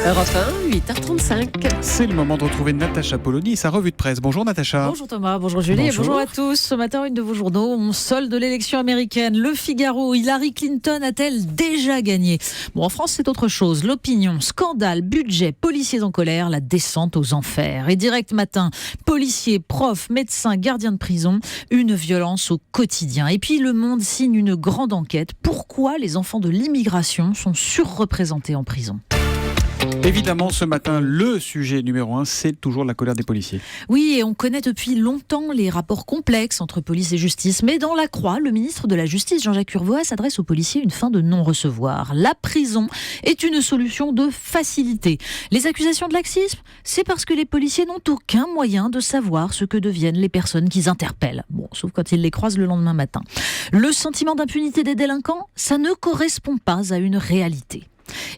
Europe 1, 8h35. C'est le moment de retrouver Natacha Polony et sa revue de presse. Bonjour Natacha. Bonjour Thomas, bonjour Julie, et bonjour à tous. Ce matin, une de vos journaux, on solde l'élection américaine. Le Figaro, Hillary Clinton a-t-elle déjà gagné ? Bon, en France, c'est autre chose. L'opinion, scandale, budget, policiers en colère, la descente aux enfers. Et Direct Matin, policiers, profs, médecins, gardiens de prison, une violence au quotidien. Et puis Le Monde signe une grande enquête. Pourquoi les enfants de l'immigration sont surreprésentés en prison ? Évidemment, ce matin, le sujet numéro 1, c'est toujours la colère des policiers. Oui, et on connaît depuis longtemps les rapports complexes entre police et justice. Mais dans La Croix, le ministre de la Justice, Jean-Jacques Urvoas, s'adresse aux policiers une fin de non-recevoir. La prison est une solution de facilité. Les accusations de laxisme, c'est parce que les policiers n'ont aucun moyen de savoir ce que deviennent les personnes qu'ils interpellent. Bon, sauf quand ils les croisent le lendemain matin. Le sentiment d'impunité des délinquants, ça ne correspond pas à une réalité.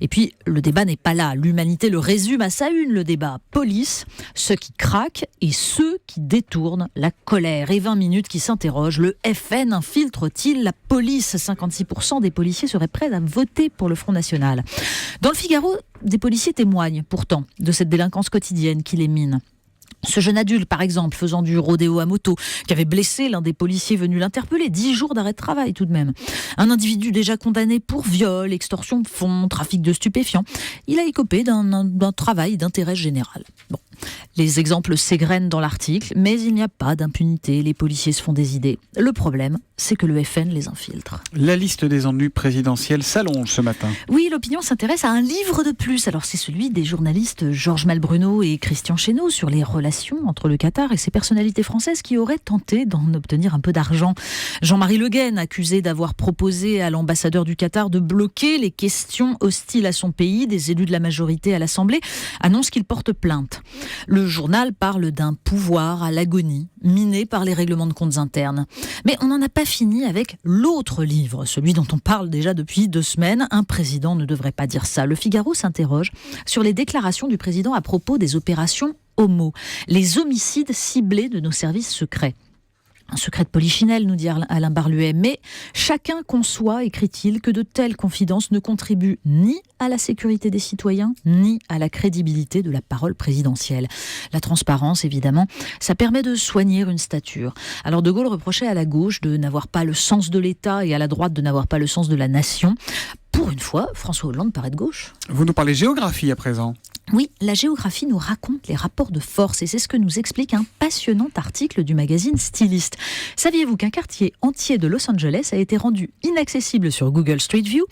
Et puis, le débat n'est pas là. L'Humanité le résume à sa une, le débat. Police, ceux qui craquent et ceux qui détournent la colère. Et 20 minutes qui s'interrogent. Le FN infiltre-t-il la police ? 56% des policiers seraient prêts à voter pour le Front National. Dans le Figaro, des policiers témoignent pourtant de cette délinquance quotidienne qui les mine. Ce jeune adulte, par exemple, faisant du rodéo à moto, qui avait blessé l'un des policiers venus l'interpeller, 10 jours d'arrêt de travail tout de même. Un individu déjà condamné pour viol, extorsion de fonds, trafic de stupéfiants. Il a écopé d'un travail d'intérêt général. Bon. Les exemples s'égrènent dans l'article, mais il n'y a pas d'impunité, les policiers se font des idées. Le problème, c'est que le FN les infiltre. La liste des ennuis présidentiels s'allonge ce matin. Oui, l'opinion s'intéresse à un livre de plus. Alors c'est celui des journalistes Georges Malbruno et Christian Chesneau sur les relations entre le Qatar et ses personnalités françaises qui auraient tenté d'en obtenir un peu d'argent. Jean-Marie Le Guen, accusé d'avoir proposé à l'ambassadeur du Qatar de bloquer les questions hostiles à son pays, des élus de la majorité à l'Assemblée, annonce qu'il porte plainte. Le journal parle d'un pouvoir à l'agonie, miné par les règlements de comptes internes. Mais on n'en a pas fini avec l'autre livre, celui dont on parle déjà depuis 2 semaines. Un président ne devrait pas dire ça. Le Figaro s'interroge sur les déclarations du président à propos des opérations Homo, les homicides ciblés de nos services secrets. Un secret de polichinelle, nous dit Alain Barluet. Mais chacun conçoit, écrit-il, que de telles confidences ne contribuent ni à la sécurité des citoyens, ni à la crédibilité de la parole présidentielle. La transparence, évidemment, ça permet de soigner une stature. Alors De Gaulle reprochait à la gauche de n'avoir pas le sens de l'État et à la droite de n'avoir pas le sens de la nation. Pour une fois, François Hollande paraît de gauche. Vous nous parlez géographie à présent. Oui, la géographie nous raconte les rapports de force et c'est ce que nous explique un passionnant article du magazine Stylist. Saviez-vous qu'un quartier entier de Los Angeles a été rendu inaccessible sur Google Street View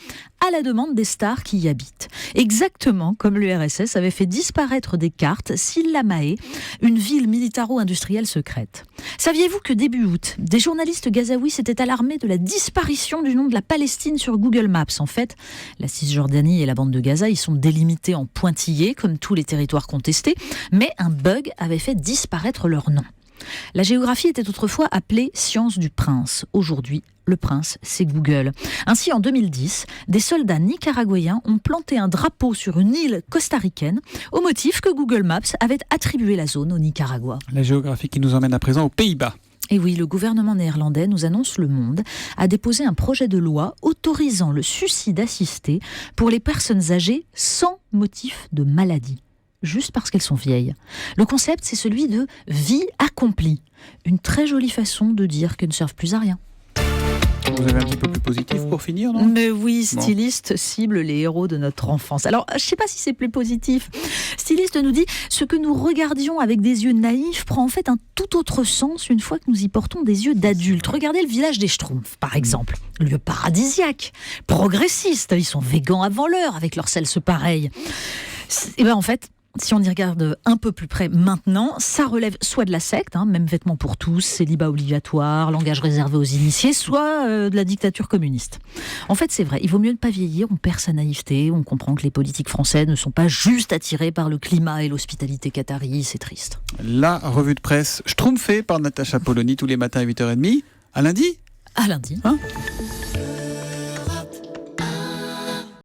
à la demande des stars qui y habitent ? Exactement comme l'URSS avait fait disparaître des cartes Sillamae, une ville militaro-industrielle secrète. Saviez-vous que début août, des journalistes gazaouis s'étaient alarmés de la disparition du nom de la Palestine sur Google Maps ? En fait, la Cisjordanie et la bande de Gaza y sont délimités en pointillés, comme tous les territoires contestés, mais un bug avait fait disparaître leur nom. La géographie était autrefois appelée science du prince. Aujourd'hui, le prince, c'est Google. Ainsi, en 2010, des soldats nicaraguayens ont planté un drapeau sur une île costaricaine au motif que Google Maps avait attribué la zone au Nicaragua. La géographie qui nous emmène à présent aux Pays-Bas. Et oui, le gouvernement néerlandais, nous annonce Le Monde, a déposé un projet de loi autorisant le suicide assisté pour les personnes âgées sans motif de maladie, juste parce qu'elles sont vieilles. Le concept, c'est celui de vie accomplie. Une très jolie façon de dire qu'elles ne servent plus à rien. Vous avez un petit peu plus positif pour finir, non ? Mais oui, Stylist cible les héros de notre enfance. Alors, je ne sais pas si c'est plus positif. Stylist nous dit « Ce que nous regardions avec des yeux naïfs prend en fait un tout autre sens une fois que nous y portons des yeux d'adultes. Regardez le village des Schtroumpfs, par exemple. Lieu paradisiaque, progressiste. Ils sont végans avant l'heure avec leur seltz pareil. » Et bien en fait, si on y regarde un peu plus près maintenant, ça relève soit de la secte, même vêtements pour tous, célibat obligatoire, langage réservé aux initiés, soit de la dictature communiste. En fait, c'est vrai, il vaut mieux ne pas vieillir, on perd sa naïveté, on comprend que les politiques français ne sont pas juste attirés par le climat et l'hospitalité qatari, c'est triste. La revue de presse schtroumpfée par Natacha Polony tous les matins à 8h30. À lundi ? À lundi.